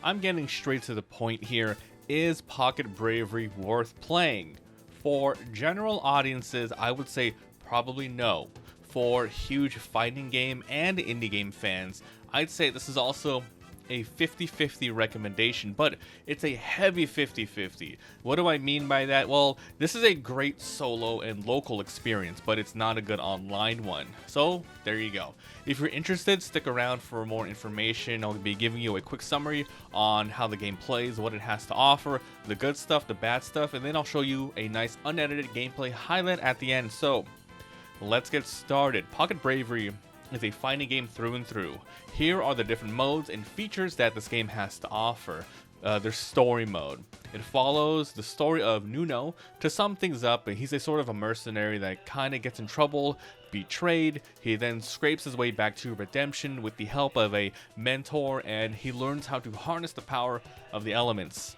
I'm getting straight to the point here. Is Pocket Bravery worth playing? For general audiences, I would say probably no. For huge fighting game and indie game fans, I'd say this is also a 50-50 recommendation, but it's a heavy 50-50. What do I mean by that? Well, this is a great solo and local experience, but it's not a good online one. So there you go. If you're interested, stick around for more information. I'll be giving you a quick summary on how the game plays, what it has to offer, the good stuff, the bad stuff, and then I'll show you a nice unedited gameplay highlight at the end. So let's get started. Pocket Bravery is a fighting game through and through. Here are the different modes and features that this game has to offer. There's story mode. It follows the story of Nuno to sum things up, and he's a sort of a mercenary that kind of gets in trouble, betrayed. He then scrapes his way back to redemption with the help of a mentor, and he learns how to harness the power of the elements.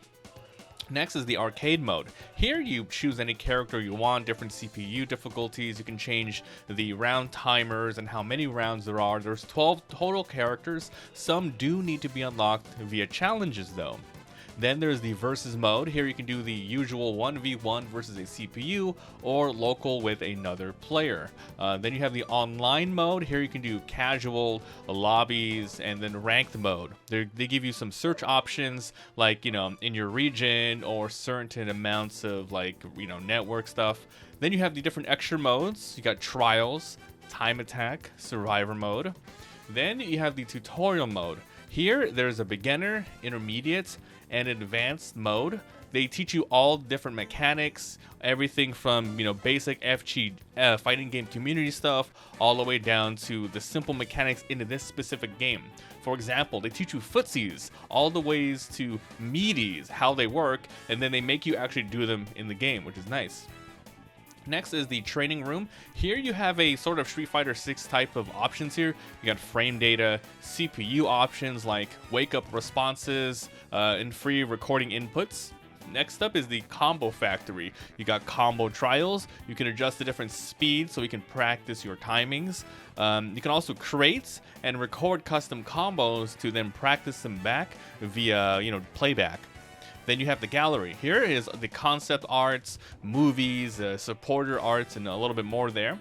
Next is the arcade mode. Here you choose any character you want, different CPU difficulties, you can change the round timers and how many rounds there are. There's 12 total characters. Some do need to be unlocked via challenges though. Then there's the versus mode. Here you can do the usual 1v1 versus a CPU or local with another player. Then you have the online mode. Here you can do casual, lobbies, and then ranked mode. They give you some search options like, in your region or certain amounts of network stuff. Then you have the different extra modes. You got trials, time attack, survivor mode. Then you have the tutorial mode. Here there's a beginner, intermediate, and advanced mode. They teach you all different mechanics, everything from basic FG fighting game community stuff all the way down to the simple mechanics into this specific game. For example, they teach you footsies all the ways to meaties, how they work, and then they make you actually do them in the game, which is nice. Next is the training room. Here you have a sort of Street Fighter 6 type of options here. You got frame data, CPU options like wake up responses, and free recording inputs. Next up is the combo factory. You got combo trials. You can adjust the different speeds so you can practice your timings. You can also create and record custom combos to then practice them back via playback. Then you have the gallery. Here is the concept arts, movies, supporter arts, and a little bit more there.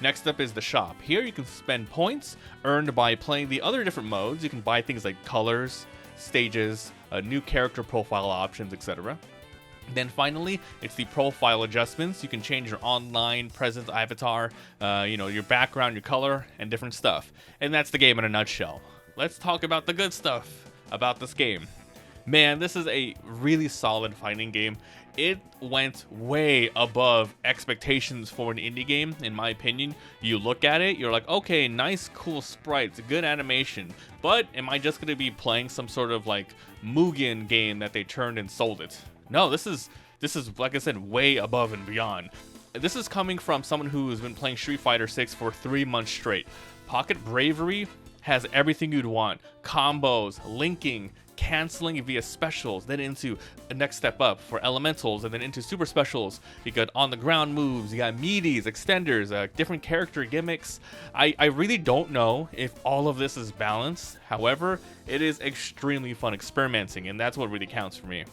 Next up is the shop. Here you can spend points earned by playing the other different modes. You can buy things like colors, stages, new character profile options, etc. Then finally, it's the profile adjustments. You can change your online presence avatar, your background, your color, and different stuff. And that's the game in a nutshell. Let's talk about the good stuff about this game. Man, this is a really solid fighting game. It went way above expectations for an indie game, in my opinion. You look at it, you're like, okay, nice, cool sprites, good animation. But am I just going to be playing some sort of Mugen game that they turned and sold it? No, this is like I said, way above and beyond. This is coming from someone who has been playing Street Fighter 6 for 3 months straight. Pocket Bravery has everything you'd want. Combos, linking, canceling via specials, then into a next step up for elementals, and then into super specials. You got on the ground moves, you got meaties, extenders, different character gimmicks. I really don't know if all of this is balanced. However, it is extremely fun experimenting, and that's what really counts for me.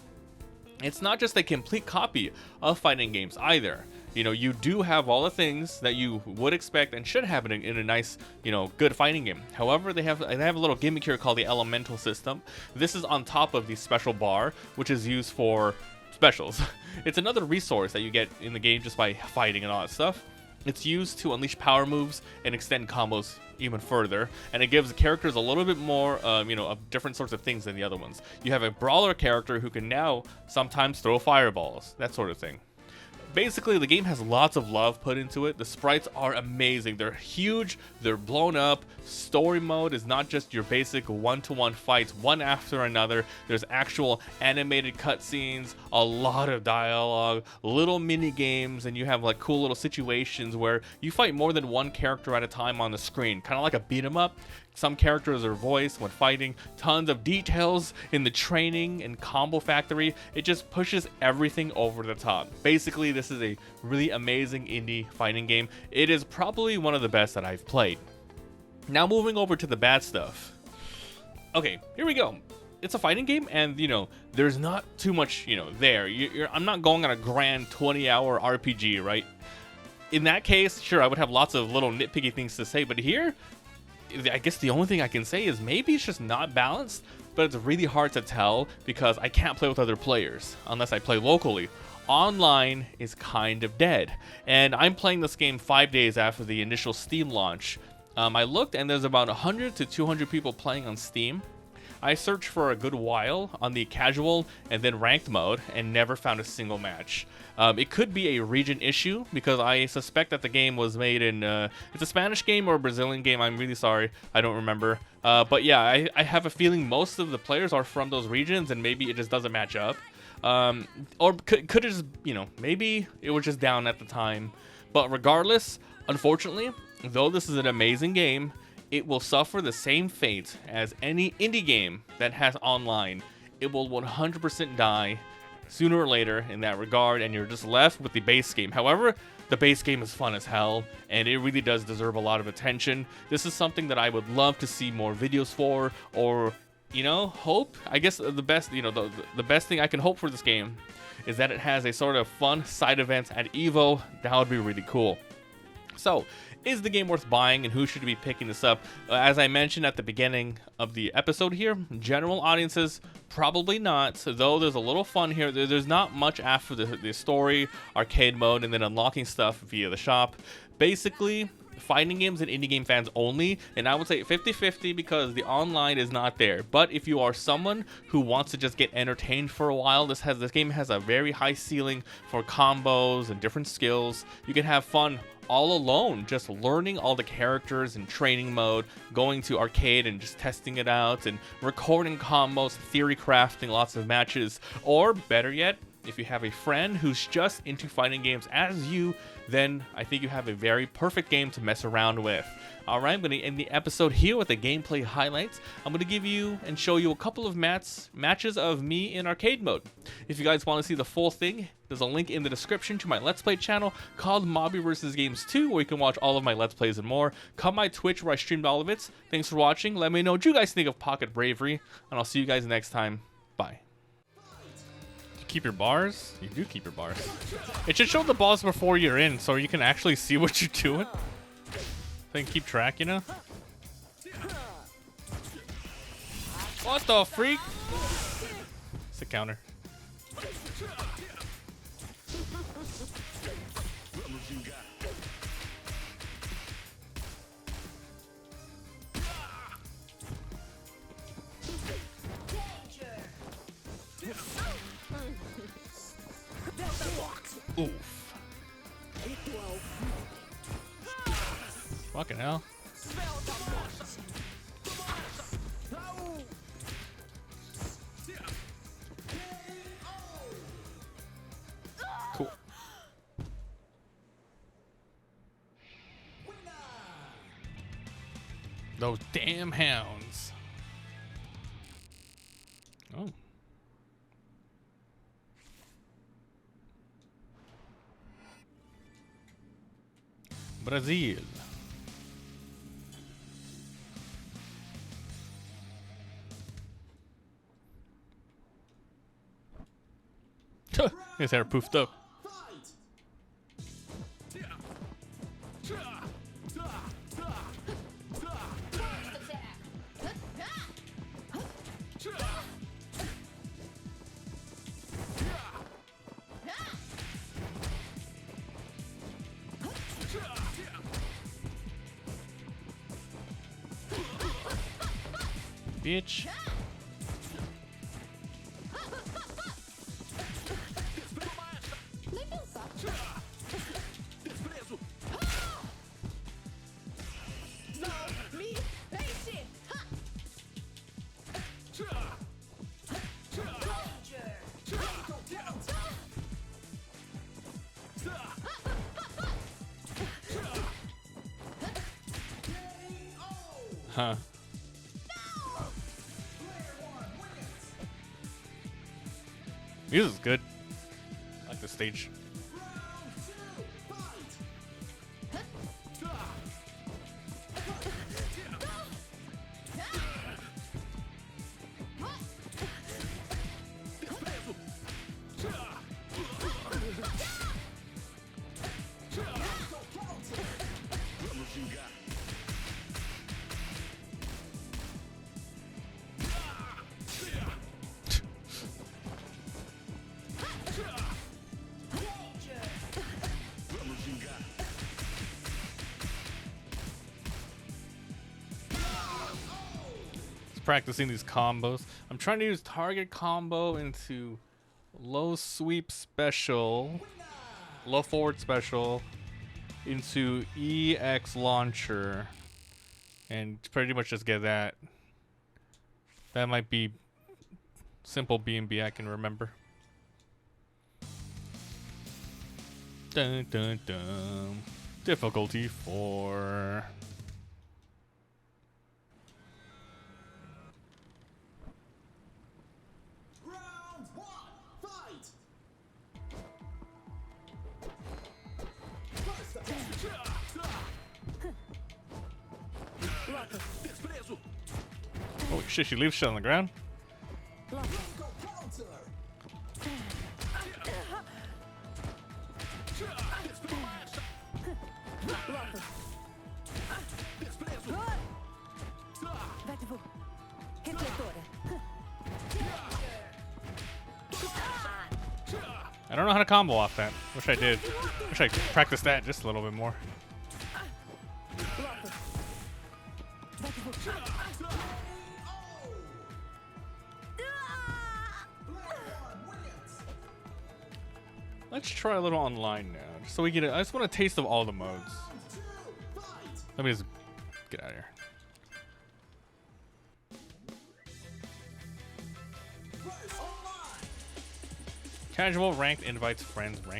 It's not just a complete copy of fighting games either. You do have all the things that you would expect and should have in a nice, good fighting game. However, they have a little gimmick here called the elemental system. This is on top of the special bar, which is used for specials. It's another resource that you get in the game just by fighting and all that stuff. It's used to unleash power moves and extend combos even further, and it gives the characters a little bit more, of different sorts of things than the other ones. You have a brawler character who can now sometimes throw fireballs, that sort of thing. Basically, the game has lots of love put into it. The sprites are amazing. They're huge. They're blown up. Story mode is not just your basic one-to-one fights, one after another. There's actual animated cutscenes, a lot of dialogue, little mini games, and you have cool little situations where you fight more than one character at a time on the screen, kind of like a beat 'em up. Some characters are voiced when fighting, tons of details in the training and combo factory. It just pushes everything over the top. Basically, this is a really amazing indie fighting game. It is probably one of the best that I've played. Now moving over to the bad stuff. Okay, here we go. it's a fighting game, and you know, there's not too much, you know, there. I'm not going on a grand 20-hour RPG, right? In that case, sure, I would have lots of little nitpicky things to say, but here, I guess the only thing I can say is maybe it's just not balanced, but it's really hard to tell because I can't play with other players unless I play locally. Online is kind of dead, and I'm playing this game 5 days after the initial Steam launch. I looked, and there's about 100 to 200 people playing on Steam. I searched for a good while on the casual and then ranked mode and never found a single match. It could be a region issue because I suspect that the game was made in, it's a Spanish game or a Brazilian game, I'm really sorry, I don't remember. But yeah, I have a feeling most of the players are from those regions and maybe it just doesn't match up. Or could it just, you know, maybe it was just down at the time. But regardless, unfortunately, though this is an amazing game, it will suffer the same fate as any indie game that has online. It will 100% die sooner or later in that regard, and you're just left with the base game. However, the base game is fun as hell, and it really does deserve a lot of attention. This is something that I would love to see more videos for, or, you know, hope. I guess the best, you know, the best thing I can hope for this game is that it has a sort of fun side event at EVO. That would be really cool. So, is the game worth buying, and who should be picking this up? As I mentioned at the beginning of the episode here, general audiences, probably not. So though there's a little fun here, there's not much after the story, arcade mode, and then unlocking stuff via the shop. Basically, fighting games and indie game fans only, and I would say 50-50 because the online is not there. But if you are someone who wants to just get entertained for a while, this game has a very high ceiling for combos and different skills. You can have fun all alone, just learning all the characters in training mode, going to arcade and just testing it out, and recording combos, theory crafting lots of matches. Or better yet, if you have a friend who's just into fighting games as you, then I think you have a very perfect game to mess around with. Alright, I'm going to end the episode here with the gameplay highlights. I'm going to give you and show you a couple of matches of me in arcade mode. If you guys want to see the full thing, there's a link in the description to my Let's Play channel called MabiVsGames 2, where you can watch all of my Let's Plays and more. Come my Twitch where I streamed all of it. Thanks for watching. Let me know what you guys think of Pocket Bravery, and I'll see you guys next time. Bye. You keep your bars? You do keep your bars. It should show the balls before you're in, so you can actually see what you're doing. So you can keep track, you know? What the freak? It's a counter. Oof. Fucking hell. Cool. Those damn hounds. Oh. Brazil. His hair poofed up. Bitch. Huh. Music is good. I like the stage. practicing these combos. I'm trying to use target combo into low sweep special, low forward special, into EX launcher, and pretty much just get that. That might be simple B&B I can remember. Dun dun dun. Difficulty 4. Round 1, fight! First attack. Holy shit, she leaves shit on the ground? Go counter! I don't know how to combo off that. Wish I did. Wish I practiced that just a little bit more. Let's try a little online now, just so we get. I just want a taste of all the modes. Let me just get out of here. Casual, ranked, invites friends, ranked,